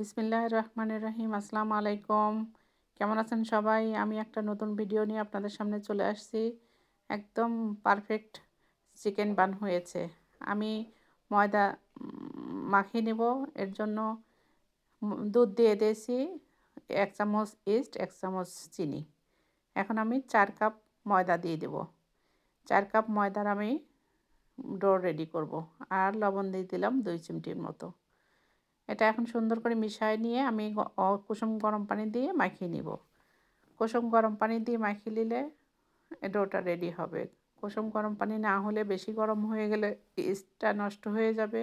বিসমিল্লাহির রহমানির রহিম। আসসালামু আলাইকুম। কেমন আছেন সবাই? আমি একটা নতুন ভিডিও নিয়ে আপনাদের সামনে চলে আসছি। একদম পারফেক্ট চিকেন বান হয়েছে। আমি ময়দা মাখিয়ে নেব। এর জন্য দুধ দিয়ে দিয়েছি ১ চামচ ইস্ট, ১ চামচ চিনি। এখন আমি ৪ কাপ ময়দা দিয়ে দেব। ৪ কাপ ময়দার আমি ডো রেডি করব। আর লবণ দিয়ে দিলাম ২ চিমটির মতো। এটা এখন সুন্দর করে মিশিয়ে নিয়ে আমি কুসুম গরম পানি দিয়ে মাখিয়ে নিব। কুসুম গরম পানি দিয়ে মাখিয়ে নিলে ডোটা রেডি হবে। কুসুম গরম পানি না হলে বেশি গরম হয়ে গেলে ইস্টটা নষ্ট হয়ে যাবে।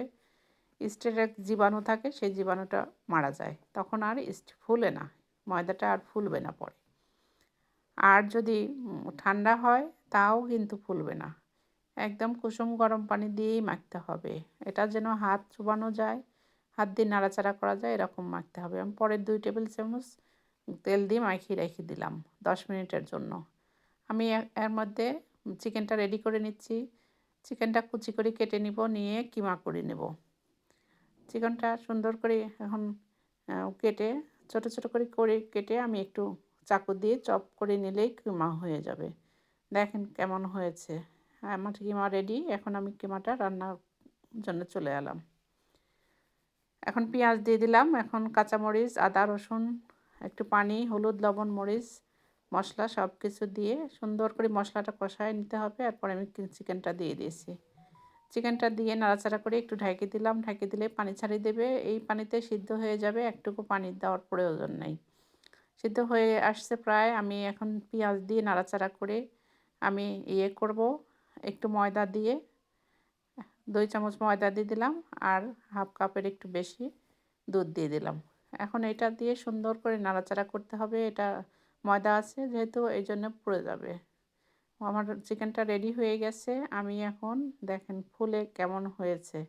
ইস্টের এক জীবাণু থাকে, সেই জীবাণুটা মারা যায়। তখন আর ইস্ট ফুলে না, ময়দাটা আর ফুলবে না পরে। আর যদি ঠান্ডা হয় তাও কিন্তু ফুলবে না। একদম কুসুম গরম পানি দিয়েই মাখতে হবে। এটা যেন হাত চুবানো যায়, হাত দিয়ে নাড়াচাড়া করা যায়, এরকম মাখতে হবে। আমি পরে ২ টেবিল চামচ তেল দিয়ে মাখিয়ে রেখে দিলাম ১০ মিনিটের জন্য। আমি এর মধ্যে চিকেনটা রেডি করে নিচ্ছি। চিকেনটা কুচি করে কেটে নিব, নিয়ে কিমা করে নেব। চিকেনটা সুন্দর করে এখন কেটে ছোট ছোট করে কেটে আমি একটু চাকু দিয়ে চপ করে নিলেই কিমা হয়ে যাবে। দেখেন কেমন হয়েছে। আমার কিমা রেডি। এখন আমি কিমাটা রান্নার জন্য চলে এলাম। এখন পেঁয়াজ দিয়ে দিলাম। এখন কাঁচামরিচ, আদা, রসুন, একটু পানি, হলুদ, লবণ, মরিচ, মশলা সব কিছু দিয়ে সুন্দর করে মশলাটা কষায় নিতে হবে। এরপরে আমি চিকেনটা দিয়ে দিয়েছি। চিকেনটা দিয়ে নাড়াচাড়া করে একটু ঢেকে দিলাম। ঢেকে দিলে পানি ছাড়িয়ে দেবে। এই পানিতে সিদ্ধ হয়ে যাবে, একটুকু পানি দেওয়ার প্রয়োজন নেই। সিদ্ধ হয়ে আসছে প্রায়। আমি এখন পেঁয়াজ দিয়ে নাড়াচাড়া করে আমি করব, একটু ময়দা দিয়ে ২ চামচ ময়দা দিয়ে দিলাম। আর হাফ কাপের একটু বেশি দুধ দিয়ে দিলাম। এখন এটা দিয়ে সুন্দর করে নাড়াচাড়া করতে হবে। এটা ময়দা আছে যেহেতু, এই জন্য পুড়ে যাবে। আমার চিকেনটা রেডি হয়ে গেছে। আমি এখন দেখেন ফুলে কেমন হয়েছে,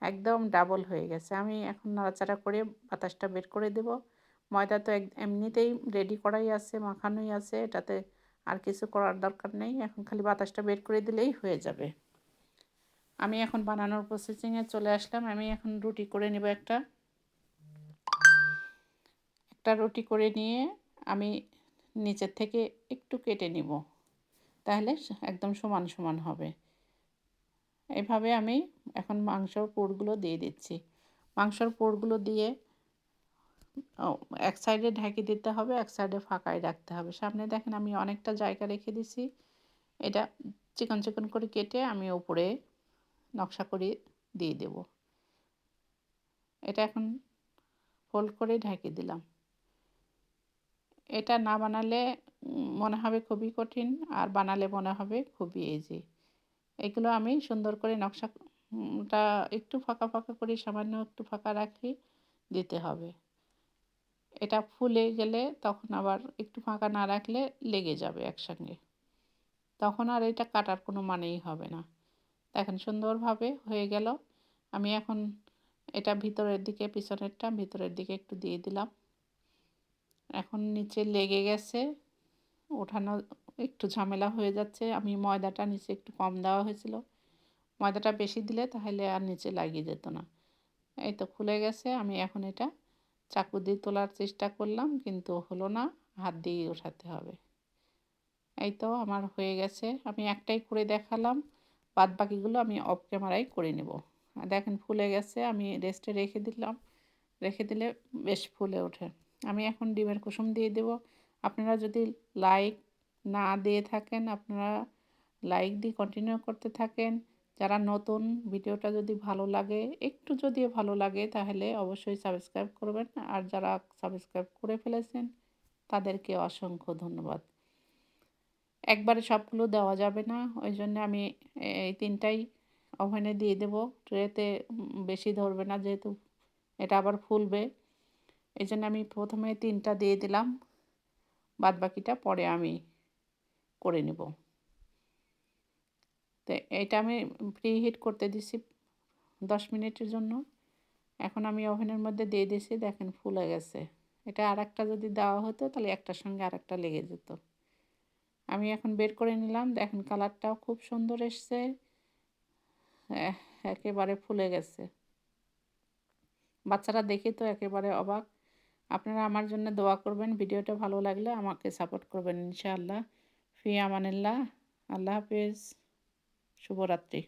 একদম ডাবল হয়ে গেছে। আমি এখন নাড়াচাড়া করে বাতাসটা বের করে দেব। ময়দা তো এমনিতেই রেডি করাই আছে, মাখানোই আছে, এটাতে আর কিছু করার দরকার নেই। এখন খালি বাতাসটা বের করে দিলেই হয়ে যাবে। আমি এখন বানানোর প্রসেসিংয়ে চলে আসলাম। আমি এখন রুটি করে নেব। একটা রুটি করে নিয়ে আমি নিচের থেকে একটু কেটে নিব, তাহলে একদম সমান সমান হবে। এইভাবে আমি এখন মাংসর পুরগুলো দিয়ে দিচ্ছি। মাংসর পুরগুলো দিয়ে এক সাইডে ঢেকে দিতে হবে, এক সাইডে ফাঁকায় রাখতে হবে। সামনে দেখেন আমি অনেকটা জায়গা রেখে দিছি। এটা চিকন চিকন করে কেটে আমি উপরে নকশা করে দিয়ে দেব। এটা এখন ফোল্ড করে ঢেকে দিলাম। এটা না বানালে মনে হবে খুবই কঠিন, আর বানালে মনে হবে খুবই ইজি। এগুলো আমি সুন্দর করে নকশাটা একটু ফাঁকা ফাঁকা করে, সামান্য একটু ফাঁকা রাখি দিতে হবে। এটা ফুলে গেলে তখন আবার একটু ফাঁকা না রাখলে লেগে যাবে একসঙ্গে, তখন আর এটা কাটার কোনো মানেই হবে না। দেখেন সুন্দরভাবে হয়ে গেল। আমি এখন এটা ভিতরের দিকে, পিছনেরটা ভিতরের দিকে একটু দিয়ে দিলাম। এখন নিচে লেগে গেছে, ওঠানো একটু ঝামেলা হয়ে যাচ্ছে। আমি ময়দাটা নিচে একটু কম দেওয়া হয়েছিল, ময়দাটা বেশি দিলে তাহলে আর নিচে লাগিয়ে যেত না। এই তো খুলে গেছে। আমি এখন এটা চাকু দিয়ে তোলার চেষ্টা করলাম, কিন্তু হলো না, হাত দিয়ে ওঠাতে হবে। এই তো আমার হয়ে গেছে। আমি একটাই করে দেখালাম, বাদ বাকিগুলো আমি অফ ক্যামেরায় করে নেব। দেখেন ফুলে গেছে। আমি রেস্টে রেখে দিলাম, রেখে দিলে বেশ ফুলে ওঠে। আমি এখন ডিমের কুসুম দিয়ে দেব। আপনারা যদি লাইক না দিয়ে থাকেন, আপনারা লাইক দিয়ে কন্টিনিউ করতে থাকেন। যারা নতুন, ভিডিওটা যদি ভালো লাগে, একটু যদিও ভালো লাগে, তাহলে অবশ্যই সাবস্ক্রাইব করবেন। আর যারা সাবস্ক্রাইব করে ফেলেছেন তাদেরকে অসংখ্য ধন্যবাদ। একবারে সবগুলো দেওয়া যাবে না, ওই জন্য আমি এই 3টাই ওভেনে দিয়ে দেব। ট্রেতে বেশি ধরবে না, যেহেতু এটা আবার ফুলবে। এই জন্য আমি প্রথমে 3টা দিয়ে দিলাম, বাদ বাকিটা পরে আমি করে নেব। তো এটা আমি প্রি হিট করতে দিছি 10 মিনিটের জন্য। এখন আমি ওভেনের মধ্যে দিয়ে দিয়েছি। দেখেন ফুলে গেছে। এটা আরেকটা যদি দেওয়া হতো তাহলে একটার সঙ্গে আরেকটা লেগে যেত। আমি এখন বের করে নিলাম। দেখেন কালারটাও খুব সুন্দর এসছে, একেবারে ফুলে গেছে। বাচ্চারা দেখে তো একেবারে অবাক। আপনারা আমার জন্য দোয়া করবেন। ভিডিওটা ভালো লাগলে আমাকে সাপোর্ট করবেন ইনশাআল্লাহ। ফি আমানিল্লাহ। আল্লাহ হাফেজ। শুভরাত্রি।